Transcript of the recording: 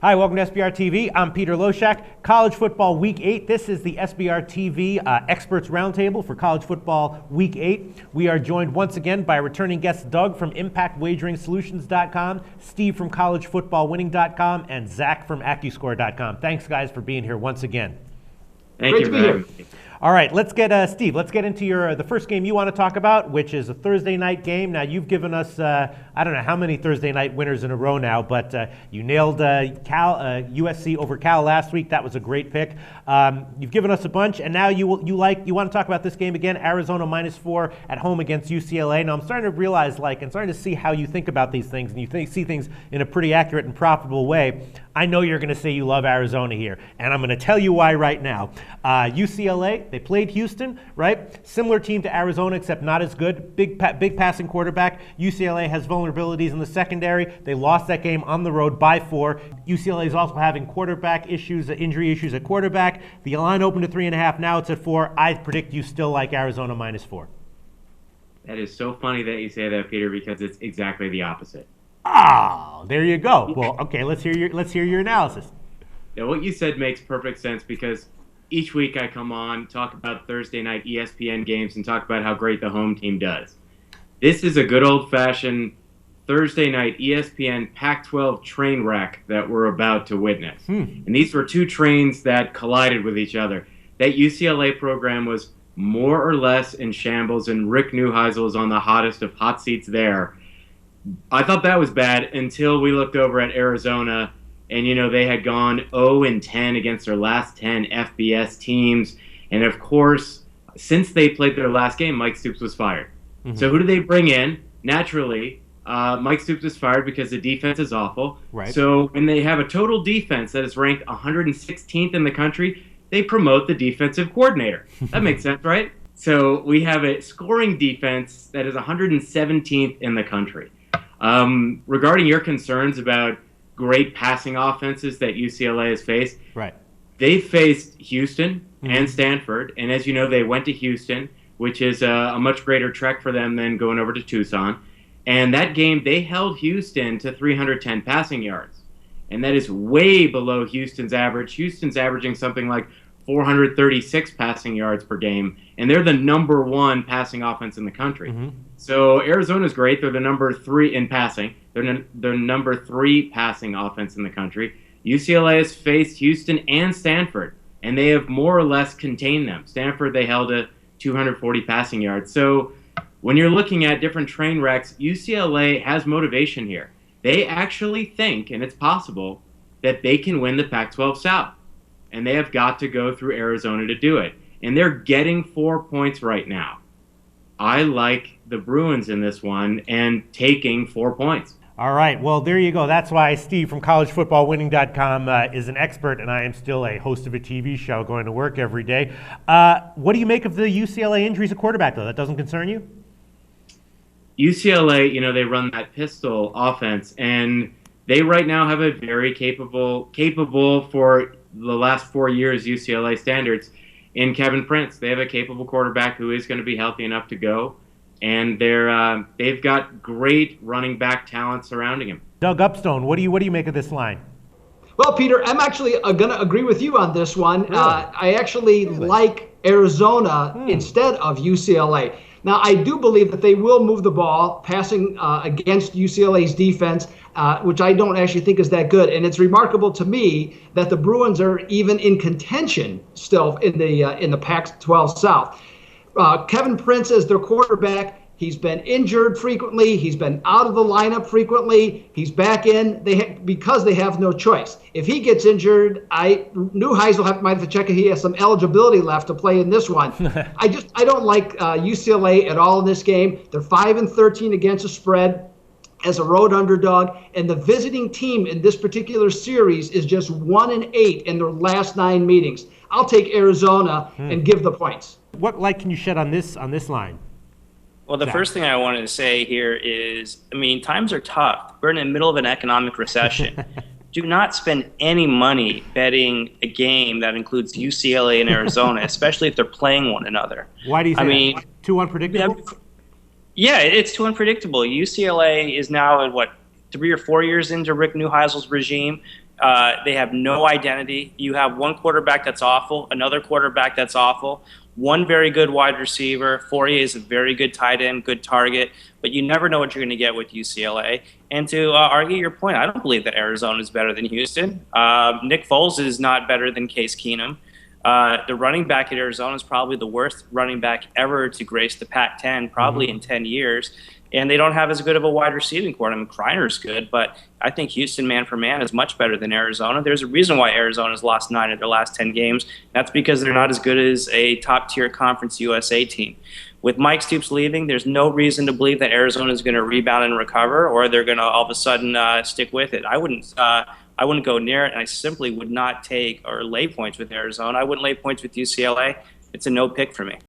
Hi, welcome to SBR TV. I'm Peter Loshak. College Football Week 8. This is the SBR TV Experts Roundtable for College Football Week 8. We are joined once again by returning guests Doug from ImpactWageringSolutions.com, Steve from CollegeFootballWinning.com, and Zach from AccuScore.com. Thanks, guys, for being here once again. Thank you for having me. All right, let's get Steve. Let's get into the first game you want to talk about, which is a Thursday night game. Now, you've given us I don't know how many Thursday night winners in a row now, but you nailed USC over Cal last week. That was a great pick. You've given us a bunch, and now you want to talk about this game again. Arizona -4 at home against UCLA. Now, I'm starting to realize, I'm starting to see how you think about these things, and you see things in a pretty accurate and profitable way. I know you're going to say you love Arizona here, and I'm going to tell you why right now. UCLA, they played Houston, right? Similar team to Arizona, except not as good. Big passing quarterback. UCLA has vulnerabilities in the secondary. They lost that game on the road by 4. UCLA is also having quarterback issues, injury issues at quarterback. The line opened to 3.5. Now it's at 4. I predict you still like Arizona -4. That is so funny that you say that, Peter, because it's exactly the opposite. Oh, there you go. Well, okay, let's hear your analysis. Now, what you said makes perfect sense because each week I come on, talk about Thursday night ESPN games, and talk about how great the home team does. This is a good old-fashioned Thursday night ESPN Pac-12 train wreck that we're about to witness. And these were two trains that collided with each other. That UCLA program was more or less in shambles, and Rick Neuheisel was on the hottest of hot seats there. I thought that was bad until we looked over at Arizona, and they had gone 0-10 against their last 10 FBS teams. And of course, since they played their last game, Mike Stoops was fired. So who do they bring in? Naturally, Mike Stoops was fired because the defense is awful. Right. So when they have a total defense that is ranked 116th in the country, they promote the defensive coordinator. That makes sense, right? So we have a scoring defense that is 117th in the country. Regarding your concerns about great passing offenses that UCLA has faced, right? They faced Houston and Stanford, and as you know, they went to Houston, which is a much greater trek for them than going over to Tucson. And that game, they held Houston to 310 passing yards, and that is way below Houston's average. Houston's averaging something like 436 passing yards per game, and they're the number 1 passing offense in the country. So Arizona's great. They're the number 3 in passing. They're number 3 passing offense in the country. UCLA has faced Houston and Stanford, and they have more or less contained them. Stanford, they held to 240 passing yards. So when you're looking at different train wrecks, UCLA has motivation here. They actually think, and it's possible, that they can win the Pac-12 South. And they have got to go through Arizona to do it. And they're getting 4 points right now. I like the Bruins in this one and taking 4 points. All right. Well, there you go. That's why Steve from CollegeFootballWinning.com is an expert, and I am still a host of a TV show going to work every day. What do you make of the UCLA injuries at quarterback, though? That doesn't concern you? UCLA, they run that pistol offense, and they right now have a very capable for the last 4 years UCLA standards in Kevin Prince. They have a capable quarterback who is going to be healthy enough to go, and they've got great running back talent surrounding him. Doug Upstone, what do you make of this line? Well, Peter, I'm actually going to agree with you on this one. Really? I actually like Arizona instead of UCLA. Now, I do believe that they will move the ball, passing against UCLA's defense, which I don't actually think is that good. And it's remarkable to me that the Bruins are even in contention still in the Pac-12 South. Kevin Prince is their quarterback. He's been injured frequently. He's been out of the lineup frequently. He's back in because they have no choice. If he gets injured, Neuheisel might have to check if he has some eligibility left to play in this one. I don't like UCLA at all in this game. They're 5-13 against the spread as a road underdog, and the visiting team in this particular series is just 1-8 in their last 9 meetings. I'll take Arizona and give the points. What light can you shed on this line? Well, the first thing I wanted to say here is, times are tough. We're in the middle of an economic recession. Do not spend any money betting a game that includes UCLA and Arizona, especially if they're playing one another. Why do you say that? Too unpredictable? Yeah, it's too unpredictable. UCLA is now, 3 or 4 years into Rick Neuheisel's regime. They have no identity. You have one quarterback that's awful, another quarterback that's awful, one very good wide receiver. Fourier is a very good tight end, good target, but you never know what you're going to get with UCLA. And to argue your point, I don't believe that Arizona is better than Houston. Nick Foles is not better than Case Keenum. The running back at Arizona is probably the worst running back ever to grace the Pac-10, probably in 10 years. And they don't have as good of a wide receiving core. I mean, Kreiner's good, but I think Houston, man for man, is much better than Arizona. There's a reason why Arizona's lost 9 of their last 10 games. That's because they're not as good as a top-tier Conference USA team. With Mike Stoops leaving, there's no reason to believe that Arizona is going to rebound and recover, or they're going to all of a sudden stick with it. I wouldn't go near it, and I simply would not take or lay points with Arizona. I wouldn't lay points with UCLA. It's a no pick for me.